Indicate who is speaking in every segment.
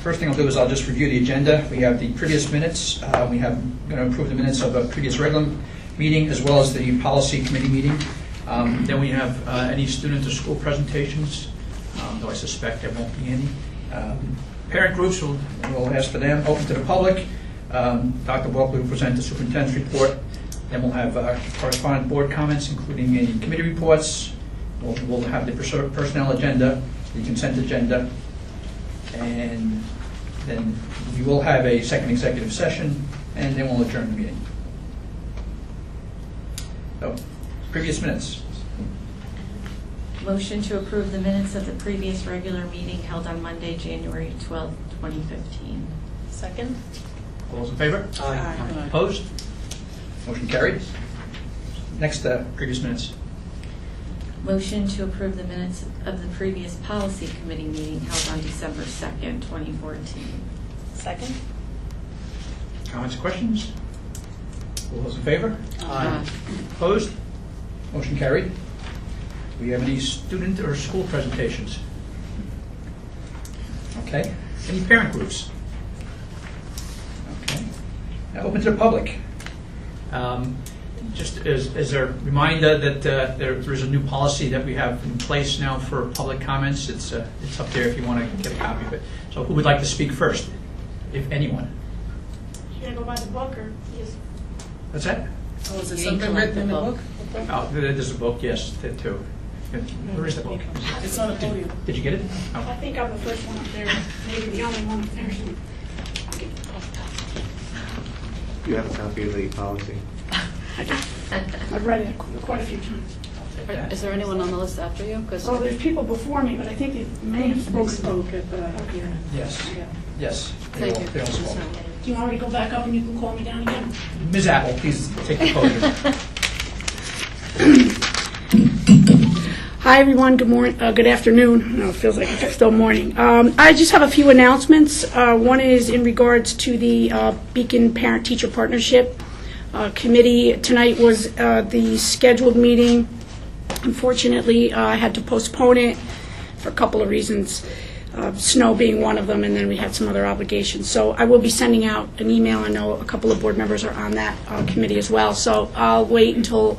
Speaker 1: First thing I'll do is I'll just review the agenda. We have the previous minutes. We have going to approve the minutes of a previous regular meeting as well as the policy committee meeting. Then we have any student or school presentations, though I suspect there won't be any. Parent groups, we'll ask for them. Open to the public. Dr. Walkley will present the superintendent's report. Then we'll have correspondent board comments, including any committee reports. We'll have the personnel agenda, the consent agenda, and then we will have a second executive session, and then we'll adjourn the meeting. So, previous minutes.
Speaker 2: Motion to approve the minutes of the previous regular meeting held on Monday, January 12th, 2015.
Speaker 3: Second.
Speaker 1: All those in favor?
Speaker 3: Aye.
Speaker 1: Opposed? Motion carried. Next, previous minutes.
Speaker 2: Motion to approve the minutes of the previous policy committee meeting held on December 2nd, 2014.
Speaker 3: Second.
Speaker 1: Comments, questions? All those in favor?
Speaker 3: Aye.
Speaker 1: Opposed? Motion carried. Do we have any student or school presentations? Okay. Any parent groups? Okay. Now open to the public. Just as a reminder that there is a new policy that we have in place now for public comments. It's up there if you want to get a copy of it. So who would like to speak first, if anyone?
Speaker 4: You gonna go by the book or just?
Speaker 1: What's that?
Speaker 3: Oh, is it
Speaker 2: You
Speaker 3: something
Speaker 2: didn't
Speaker 3: written in the
Speaker 2: collect
Speaker 3: book?
Speaker 1: Oh, there's a book, yes, there too. Where is the book?
Speaker 3: It's on the podium.
Speaker 1: Did you get it?
Speaker 4: I
Speaker 1: Oh.
Speaker 4: think I'm the first one up there, maybe the only one up there.
Speaker 5: You have a copy of the policy?
Speaker 4: I've read it quite a few times.
Speaker 3: Is there anyone on the list after you? Because
Speaker 4: So there's people before me, but I think they may have spoken.
Speaker 1: Yes, yes.
Speaker 3: Thank you.
Speaker 1: They all spoke.
Speaker 4: Do you want me to go back up and you can call me down again?
Speaker 1: Ms. Apple, please take the podium.
Speaker 4: Hi, everyone. Good morning. Good afternoon. No, it feels like it's still morning. I just have a few announcements. One is in regards to the Beacon Parent-Teacher Partnership Committee. Tonight was the scheduled meeting. Unfortunately, I had to postpone it for a couple of reasons, snow being one of them, and then we had some other obligations. So I will be sending out an email. I know a couple of board members are on that committee as well. So I'll wait until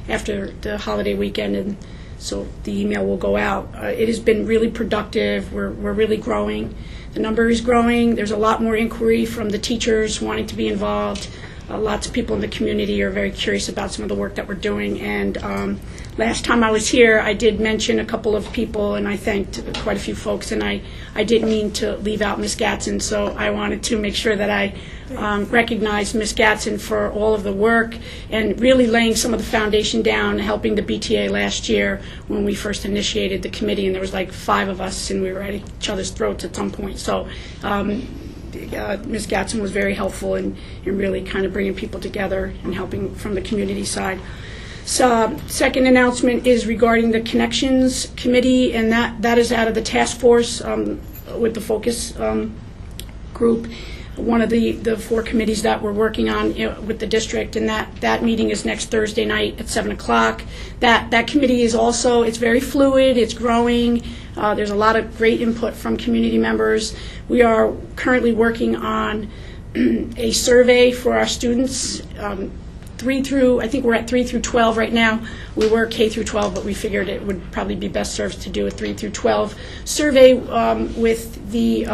Speaker 4: after the holiday weekend, and so the email will go out. It has been really productive. We're really growing. The number is growing. There's a lot more inquiry from the teachers wanting to be involved. Lots of people in the community are very curious about some of the work that we're doing. And last time I was here, I did mention a couple of people, and I thanked quite a few folks. And I didn't mean to leave out Ms. Gatson, so I wanted to make sure that I recognize Ms. Gatson for all of the work and really laying some of the foundation down, helping the BTA last year when we first initiated the committee. And there was like 5 of us, and we were at each other's throats at some point. So Ms. Gatson was very helpful in really kind of bringing people together and helping from the community side. So, second announcement is regarding the Connections Committee, and that is out of the task force with the focus group, one of the 4 committees that we're working on with the district, and that meeting is next Thursday night at 7 o'clock. That committee is also, it's very fluid, it's growing. There's a lot of great input from community members. We are currently working on a survey for our students, I think we're at 3 through 12 right now. We were K through 12, but we figured it would probably be best served to do a 3 through 12 survey with the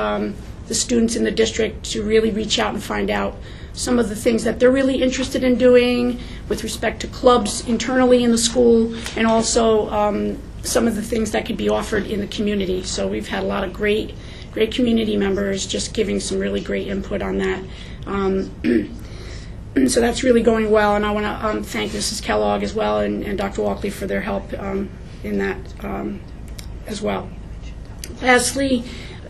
Speaker 4: students in the district to really reach out and find out some of the things that they're really interested in doing with respect to clubs internally in the school, and also some of the things that could be offered in the community. So we've had a lot of great community members just giving some really great input on that. So that's really going well, and I want to thank Mrs. Kellogg as well and Dr. Walkley for their help in that as well. Lastly,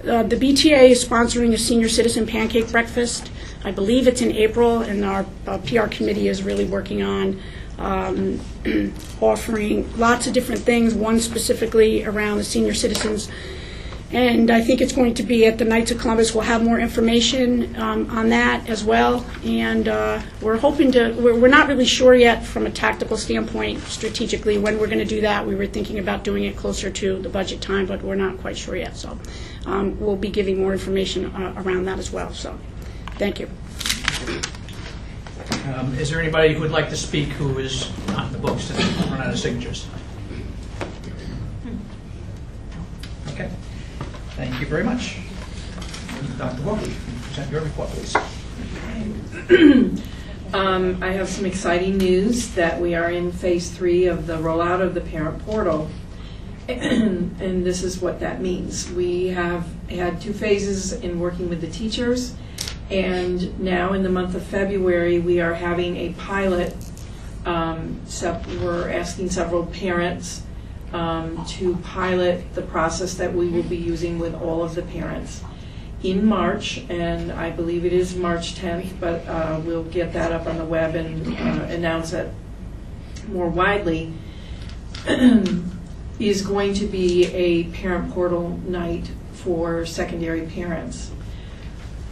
Speaker 4: the BTA is sponsoring a senior citizen pancake breakfast. I believe it's in April, and our PR committee is really working on offering lots of different things, one specifically around the senior citizens And I think it's going to be at the Knights of Columbus. We'll have more information on that as well. And we're hoping to, we're not really sure yet from a tactical standpoint, strategically, when we're going to do that. We were thinking about doing it closer to the budget time, but we're not quite sure yet. So we'll be giving more information around that as well. So thank you.
Speaker 1: Is there anybody who would like to speak who is not in the books and run out of signatures? Okay. Thank you very much. Dr. Walker, present your report, please.
Speaker 6: I have some exciting news that we are in phase 3 of the rollout of the parent portal. And this is what that means. We have had 2 phases in working with the teachers, and now in the month of February we are having a pilot. We're asking several parents to pilot the process that we will be using with all of the parents. In March, and I believe it is March 10th, but we'll get that up on the web and announce it more widely, is going to be a parent portal night for secondary parents.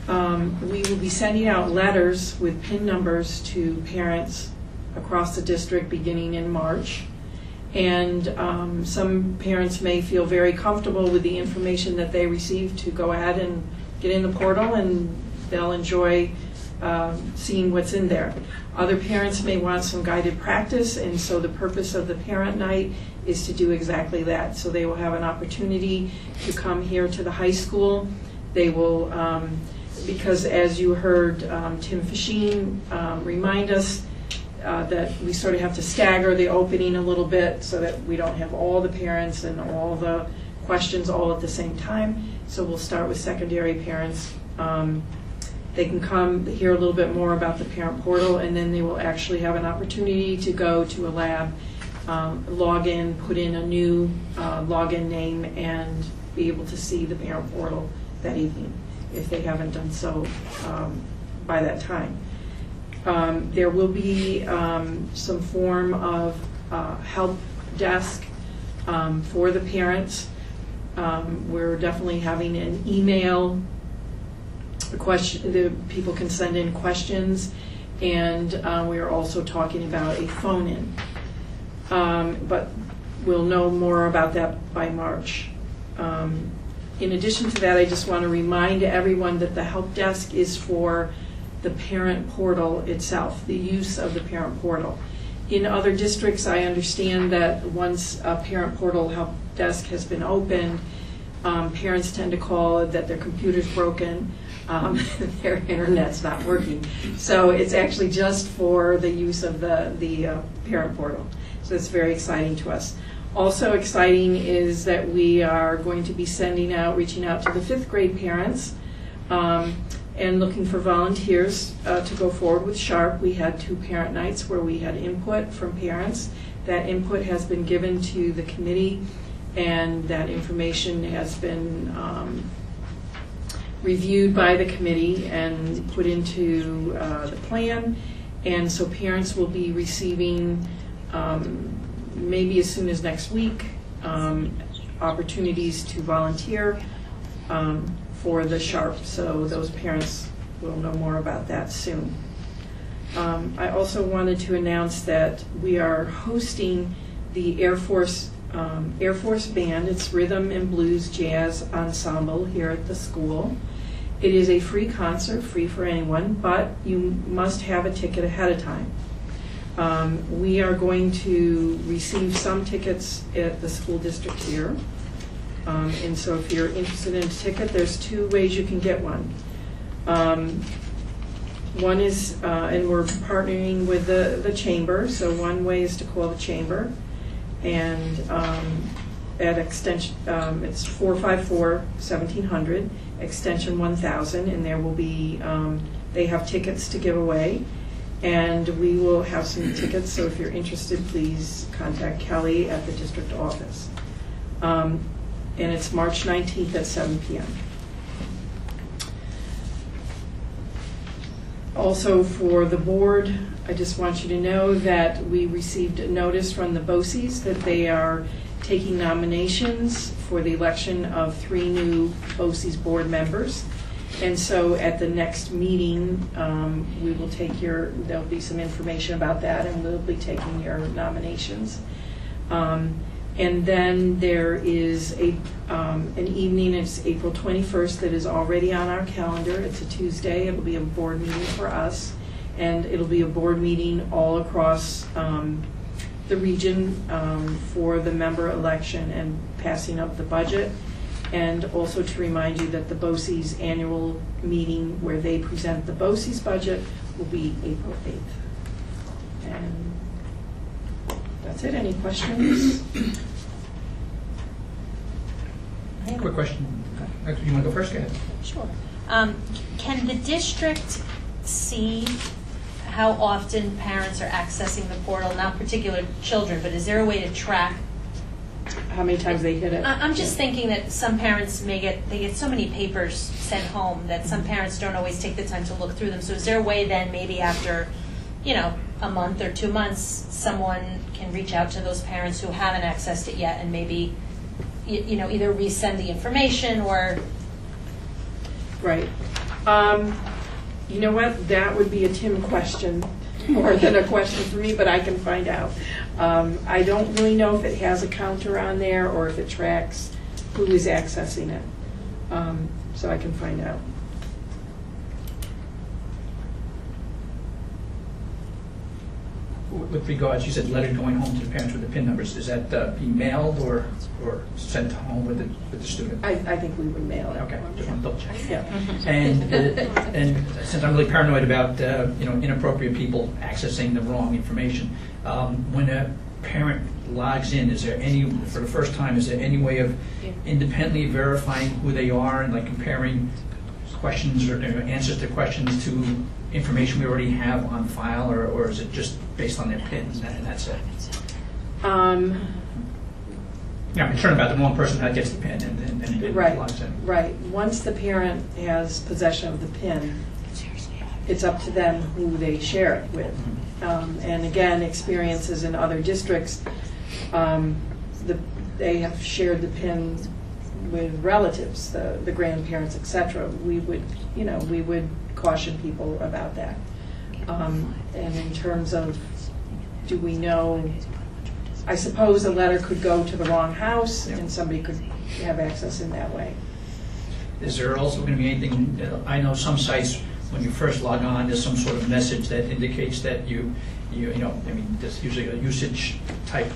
Speaker 6: We will be sending out letters with PIN numbers to parents across the district beginning in March. And some parents may feel very comfortable with the information that they receive to go ahead and get in the portal, and they'll enjoy seeing what's in there. Other parents may want some guided practice, and so the purpose of the parent night is to do exactly that. So they will have an opportunity to come here to the high school. They will, because as you heard Tim Fasheen remind us, that we sort of have to stagger the opening a little bit so that we don't have all the parents and all the questions all at the same time. So we'll start with secondary parents. They can come hear a little bit more about the parent portal, and then they will actually have an opportunity to go to a lab, log in, put in a new login name, and be able to see the parent portal that evening if they haven't done so by that time. There will be some form of help desk for the parents. We're definitely having an email question. The people can send in questions, and we are also talking about a phone-in. But we'll know more about that by March. In addition to that, I just want to remind everyone that the help desk is for the parent portal itself, the use of the parent portal. In other districts, I understand that once a parent portal help desk has been opened, parents tend to call that their computer's broken, their internet's not working. So it's actually just for the use of the parent portal. So it's very exciting to us. Also exciting is that we are going to be reaching out to the 5th grade parents, and looking for volunteers to go forward with SHARP. We had 2 parent nights where we had input from parents. That input has been given to the committee, and that information has been reviewed by the committee and put into the plan. And so parents will be receiving, maybe as soon as next week, opportunities to volunteer for the SHARP, so those parents will know more about that soon. I also wanted to announce that we are hosting the Air Force Band. It's Rhythm and Blues Jazz Ensemble here at the school. It is a free concert, free for anyone, but you must have a ticket ahead of time. We are going to receive some tickets at the school district here. And so if you're interested in a ticket, there's 2 ways you can get one. One is, and we're partnering with the chamber, so one way is to call the chamber, and at extension, it's 454-1700, extension 1000, and there will be, they have tickets to give away, and we will have some tickets, so if you're interested, please contact Kelly at the district office. And it's March 19th at 7 p.m. Also for the board, I just want you to know that we received a notice from the BOCES that they are taking nominations for the election of 3 new BOCES board members. And so at the next meeting, we will take there'll be some information about that, and we'll be taking your nominations. And then there is an evening, it's April 21st, that is already on our calendar. It's a Tuesday. It'll be a board meeting for us, and it'll be a board meeting all across the region for the member election and passing of the budget. And also to remind you that the BOCES annual meeting where they present the BOCES budget will be April 8th. And that's it. Any questions?
Speaker 1: Quick question. You want to go first? Go ahead.
Speaker 7: Sure. Can the district see how often parents are accessing the portal? Not particular children, but is there a way to track?
Speaker 6: How many times they hit it?
Speaker 7: I'm just thinking that some parents they get so many papers sent home that some parents don't always take the time to look through them. So is there a way then maybe after, a month or 2 months, someone can reach out to those parents who haven't accessed it yet and maybe, either resend the information or...
Speaker 6: Right. You know what? That would be a Tim question more than a question for me, but I can find out. I don't really know if it has a counter on there or if it tracks who is accessing it. So I can find out.
Speaker 1: With regards, you said letters going home to the parents with the PIN numbers. Is that being mailed or sent home with the student?
Speaker 6: I think we would mail it.
Speaker 1: Okay, just want to double check.
Speaker 6: Yeah.
Speaker 1: And since I'm really paranoid about inappropriate people accessing the wrong information, when a parent logs in, is there for the first time, is there any way of independently verifying who they are and like comparing questions or answers to questions to information we already have on file, or is it just based on their PIN and that's it? I'm concerned about the one person that gets the PIN and
Speaker 6: Right.
Speaker 1: logs in.
Speaker 6: Right. Once the parent has possession of the PIN, it's up to them who they share it with. And again, experiences in other districts, they have shared the PIN with relatives, the grandparents, etc. We would caution people about that. And in terms of, do we know? I suppose a letter could go to the wrong house, and somebody could have access in that way.
Speaker 1: Is there also going to be anything? I know some sites, when you first log on, there's some sort of message that indicates that there's usually a usage type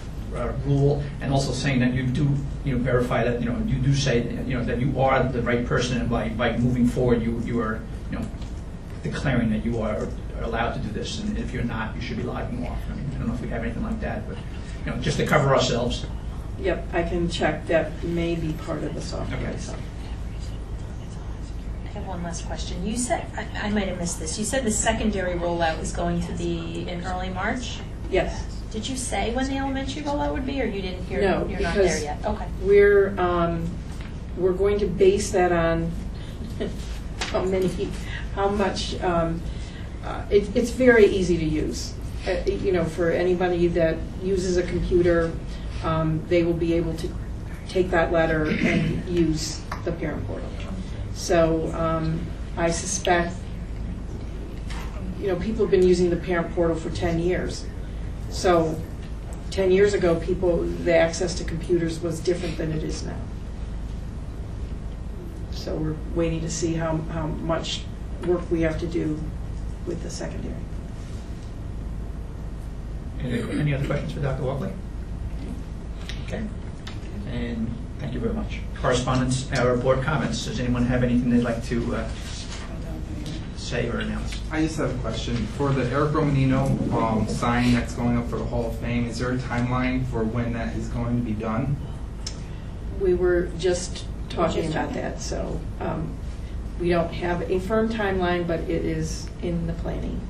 Speaker 1: rule, and also saying that you do verify that you do say that you are the right person, and by moving forward you are declaring that you are allowed to do this, and if you're not, you should be logging off. I don't know if we have anything like that, but just to cover ourselves.
Speaker 6: Yep, I can check. That may be part of the software.
Speaker 1: Okay.
Speaker 6: So.
Speaker 7: I have one last question. You said, I might have missed this, you said the secondary rollout is going to be in early March?
Speaker 6: Yes.
Speaker 7: Did you say when the elementary rollout would be, or you didn't hear?
Speaker 6: No,
Speaker 7: you're not there
Speaker 6: because
Speaker 7: yet. Okay.
Speaker 6: we're going to base that on how much. It's very easy to use. For anybody that uses a computer, they will be able to take that letter and use the parent portal. So I suspect, people have been using the parent portal for 10 years. So 10 years ago, the access to computers was different than it is now. So we're waiting to see how much work we have to do with the secondary.
Speaker 1: Any other questions for Dr. Walkley? Okay. And thank you very much. Correspondence, our board comments. Does anyone have anything they'd like to say or announce?
Speaker 8: I just have a question. For the Eric Romanino sign that's going up for the Hall of Fame, is there a timeline for when that is going to be done?
Speaker 6: We were just talking about that, so we don't have a firm timeline, but it is in the planning.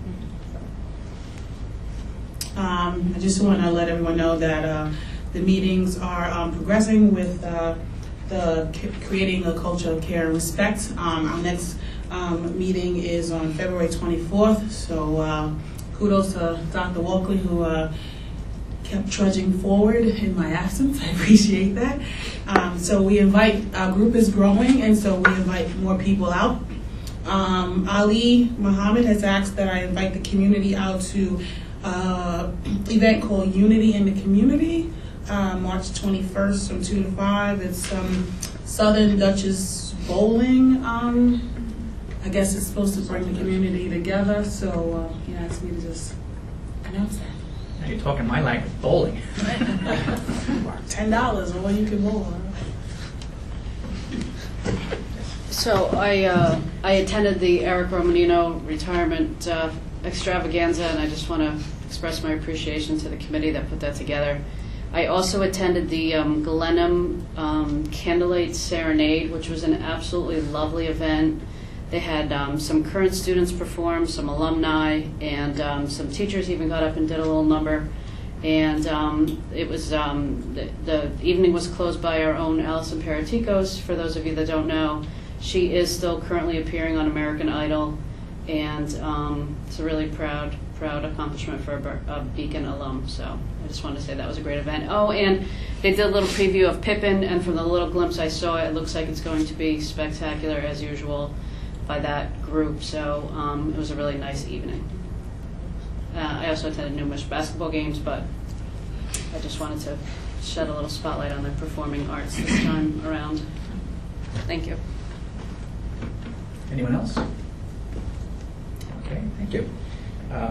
Speaker 9: I just want to let everyone know that the meetings are progressing with creating a culture of care and respect. Our next meeting is on February 24th, so kudos to Dr. Walkley, who kept trudging forward in my absence. I appreciate that. So we invite, our group is growing, and so we invite more people out. Ali Muhammad has asked that I invite the community out to event called Unity in the Community, March 21st from 2 to 5. It's Southern Duchess Bowling. I guess it's supposed to bring the community together, so he asked me to just announce that.
Speaker 1: Now you're talking my language, bowling.
Speaker 9: $10, or you can bowl.
Speaker 3: So I attended the Eric Romanino retirement extravaganza, and I just want to express my appreciation to the committee that put that together. I also attended the Glenham Candlelight Serenade, which was an absolutely lovely event. They had some current students perform, some alumni, and some teachers even got up and did a little number. And it was the evening was closed by our own Allison Paraticos. For those of you that don't know, she is still currently appearing on American Idol, and it's a really proud accomplishment for a Beacon alum. So I just wanted to say that was a great event. Oh, and they did a little preview of Pippin, and from the little glimpse I saw, it looks like it's going to be spectacular as usual by that group. So it was a really nice evening. I also attended numerous basketball games, but I just wanted to shed a little spotlight on the performing arts this time around. Thank you.
Speaker 1: Anyone else? Okay, thank you.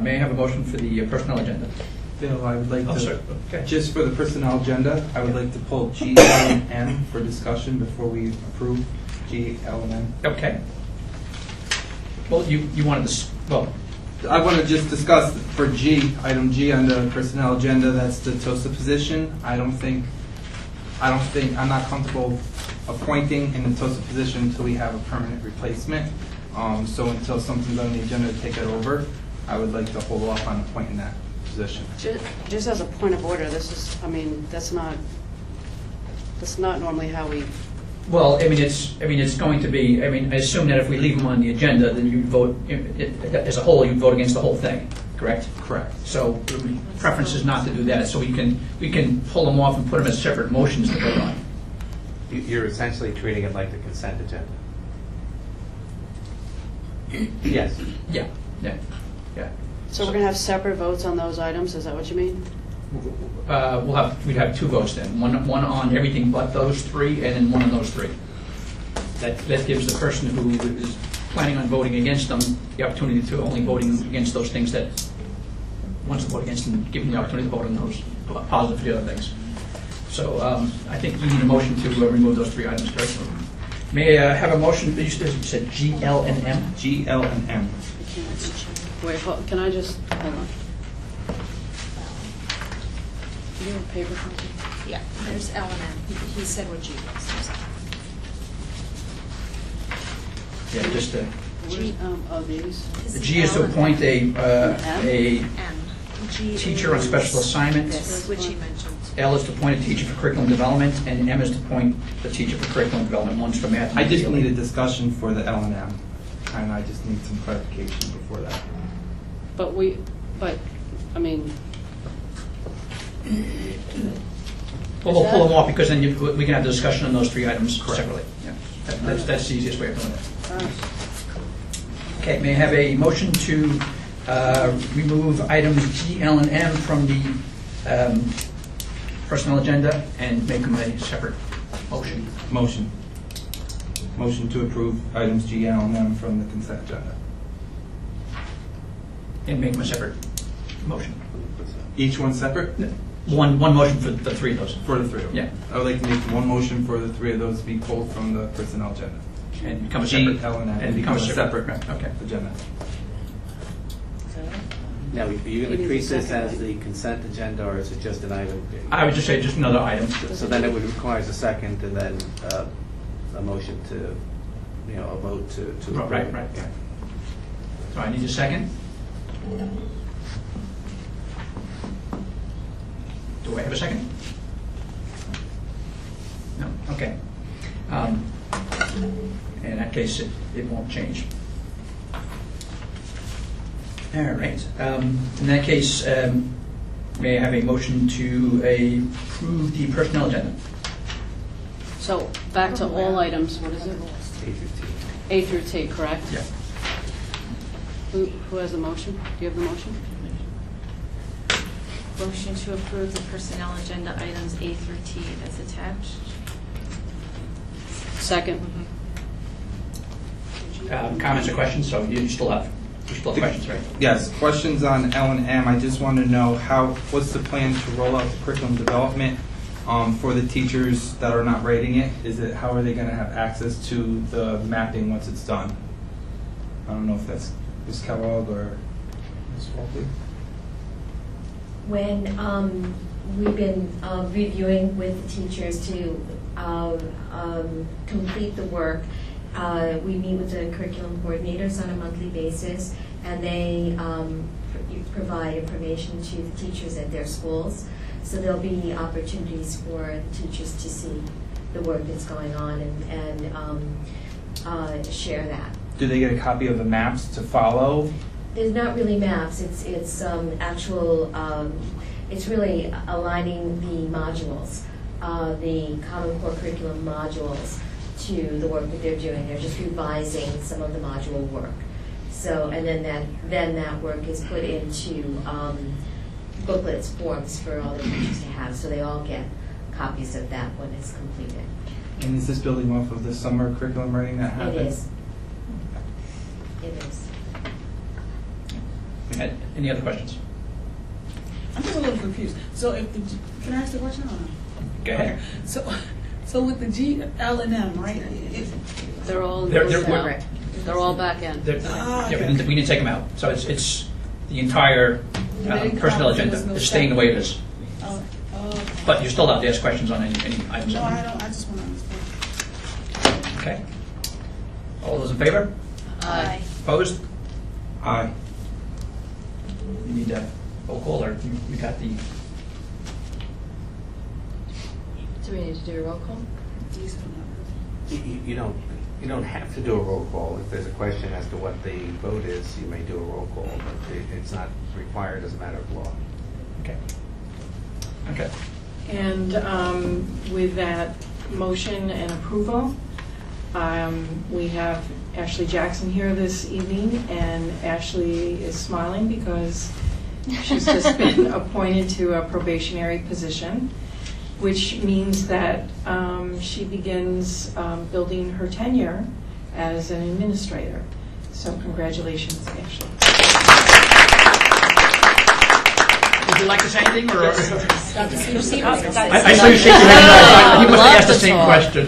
Speaker 1: May I have a motion for the personnel agenda?
Speaker 8: Bill, I would like
Speaker 1: Oh,
Speaker 8: to,
Speaker 1: sorry. Okay.
Speaker 8: just for the personnel agenda, I would like to pull G, L, and M for discussion before we approve G, L, and M.
Speaker 1: Okay. Well, you wanted to, well,
Speaker 8: I want to just discuss for G, item G on the personnel agenda, that's the TOSA position. I'm not comfortable appointing in the TOSA position until we have a permanent replacement. So until something's on the agenda to take it over, I would like to hold off on appointing that position.
Speaker 3: Just as a point of order, this is, I mean, that's not normally how we.
Speaker 1: well, I mean, it's going to be, I assume that if we leave them on the agenda, then you vote, as a whole, you vote against the whole thing, correct?
Speaker 8: Correct.
Speaker 1: So preference is not to do that, so we can pull them off and put them as separate motions to vote on.
Speaker 5: You're essentially treating it like the consent agenda. Yes.
Speaker 1: Yeah.
Speaker 3: So we're going to have separate votes on those items, is that what you mean?
Speaker 1: We'd have two votes then, one on everything but those three, and then one on those three. That gives the person who is planning on voting against them the opportunity to only voting against those things that wants to vote against them, give them the opportunity to vote on those positive for the other things. So I think we need a motion to remove those three items, correct? May I have a motion, you said G, L, and M?
Speaker 8: G, L, and M.
Speaker 3: Wait, can I just, hold on. Do you have a paper copy?
Speaker 7: Yeah, there's L and M. He said what G was.
Speaker 1: Yeah, just
Speaker 7: G.
Speaker 3: These?
Speaker 1: the G is to appoint a
Speaker 7: M. G
Speaker 1: teacher on
Speaker 7: is
Speaker 1: special assignment.
Speaker 7: this, which he mentioned.
Speaker 1: L is to appoint a teacher for curriculum development, and M is to appoint the teacher for curriculum development. One's for math.
Speaker 8: I just need a discussion for the L and M, and I just need some clarification before that.
Speaker 3: But, I mean,
Speaker 1: Well, we'll pull them off because then we can have the discussion on those three items
Speaker 8: Correct.
Speaker 1: separately. Yeah. That's the easiest way of doing it. Okay, may I have a motion to remove items G, L, and M from the personnel agenda and make them a separate motion?
Speaker 8: Motion to approve items G, L, and M from the consent agenda.
Speaker 1: And make them a separate motion.
Speaker 8: Each one separate?
Speaker 1: One motion for the three of those.
Speaker 8: For the three of them?
Speaker 1: Yeah.
Speaker 8: I would like to make one motion for the three of those to be pulled from the personnel agenda.
Speaker 1: And become a
Speaker 8: G,
Speaker 1: separate.
Speaker 8: L, and M.
Speaker 1: And become a separate.
Speaker 8: Right,
Speaker 1: Okay.
Speaker 8: agenda.
Speaker 5: Now, are you going
Speaker 3: It
Speaker 5: to
Speaker 3: is
Speaker 5: treat
Speaker 3: a
Speaker 5: this
Speaker 3: second
Speaker 5: as the consent agenda, or is it just an item?
Speaker 1: I would just say just another item.
Speaker 5: So then it would require a second, and then a motion to, a vote to approve.
Speaker 1: Right.
Speaker 5: Yeah.
Speaker 1: So I need a second. Do I have a second? No? Okay. In that case, it won't change. All right. In that case, May I have a motion to approve the personnel agenda?
Speaker 3: So back to all items, what is it? A through T, correct?
Speaker 1: Yeah.
Speaker 3: Who has the motion? Do you have the motion?
Speaker 2: Motion to approve the personnel agenda items A through T as attached.
Speaker 3: Second.
Speaker 1: Comments or questions? So you still have questions, right?
Speaker 8: Yes, questions on L and M. I just want to know what's the plan to roll out the curriculum development for the teachers that are not rating it? How are they going to have access to the mapping once it's done? I don't know if that's Ms. Kellogg or Ms. Walkley.
Speaker 10: When we've been reviewing with the teachers to complete the work, we meet with the curriculum coordinators on a monthly basis, and they provide information to the teachers at their schools. So there'll be opportunities for the teachers to see the work that's going on and share that.
Speaker 8: Do they get a copy of the maps to follow?
Speaker 10: There's not really maps. It's actual. It's really aligning the modules, the Common Core curriculum modules, to the work that they're doing. They're just revising some of the module work. So, and then that work is put into booklets, forms for all the teachers to have. So they all get copies of that when it's completed.
Speaker 8: And is this building off of the summer curriculum writing that happened?
Speaker 10: It is. It is.
Speaker 1: Any other questions?
Speaker 9: I'm just a little confused. So can I ask the question or no?
Speaker 1: Go ahead.
Speaker 9: So with the G, L, and M, right?
Speaker 3: They're all
Speaker 1: They're
Speaker 3: now. They're all back in.
Speaker 1: Yeah, we need to take them out. So it's the entire personnel agenda is staying the way it is. But you're still allowed to ask questions on any items.
Speaker 9: No, I don't. I just want to understand.
Speaker 1: Okay. All those in favor?
Speaker 3: Aye.
Speaker 1: Opposed?
Speaker 8: Aye.
Speaker 1: You need a roll call, or you got the...
Speaker 2: Do we need to do a roll call?
Speaker 5: You don't have to do a roll call. If there's a question as to what the vote is, you may do a roll call, but it's not required as a matter of law.
Speaker 1: Okay. Okay.
Speaker 6: And with that motion and approval, we have Ashley Jackson here this evening, and Ashley is smiling because she's just been appointed to a probationary position, which means that she begins building her tenure as an administrator. So congratulations, Ashley.
Speaker 1: Would you like to say anything? Or
Speaker 7: Dr. Stevens.
Speaker 1: I saw you shaking your head. You must have asked the same question.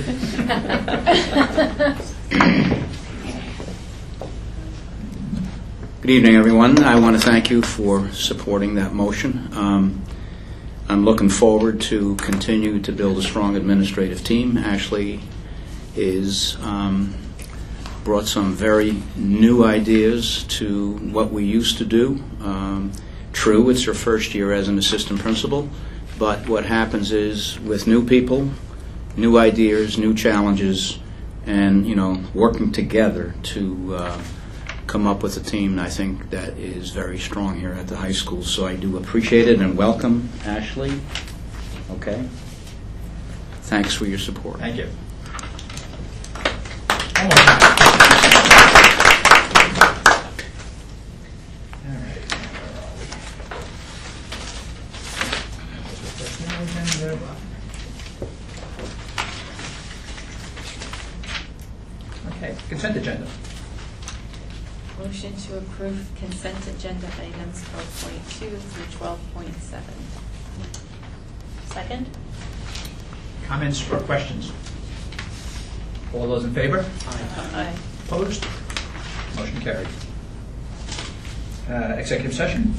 Speaker 11: Good evening, everyone. I want to thank you for supporting that motion. I'm looking forward to continue to build a strong administrative team. Ashley is brought some very new ideas to what we used to do. True, it's her first year as an assistant principal, but what happens is with new people, new ideas, new challenges, and working together to come up with a team, I think, that is very strong here at the high school. So I do appreciate it and welcome Ashley. Okay. Thanks for your support.
Speaker 1: Thank you. Okay, consent agenda.
Speaker 2: Motion to approve consent agenda items 12.2 through 12.7.
Speaker 7: Second?
Speaker 1: Comments or questions? All those in favor?
Speaker 2: Aye.
Speaker 1: Opposed? Motion carried. Executive session.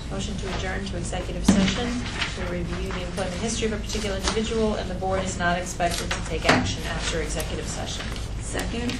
Speaker 7: Motion to adjourn to executive session to review the employment history of a particular individual, and the board is not expected to take action after executive session.
Speaker 2: Second.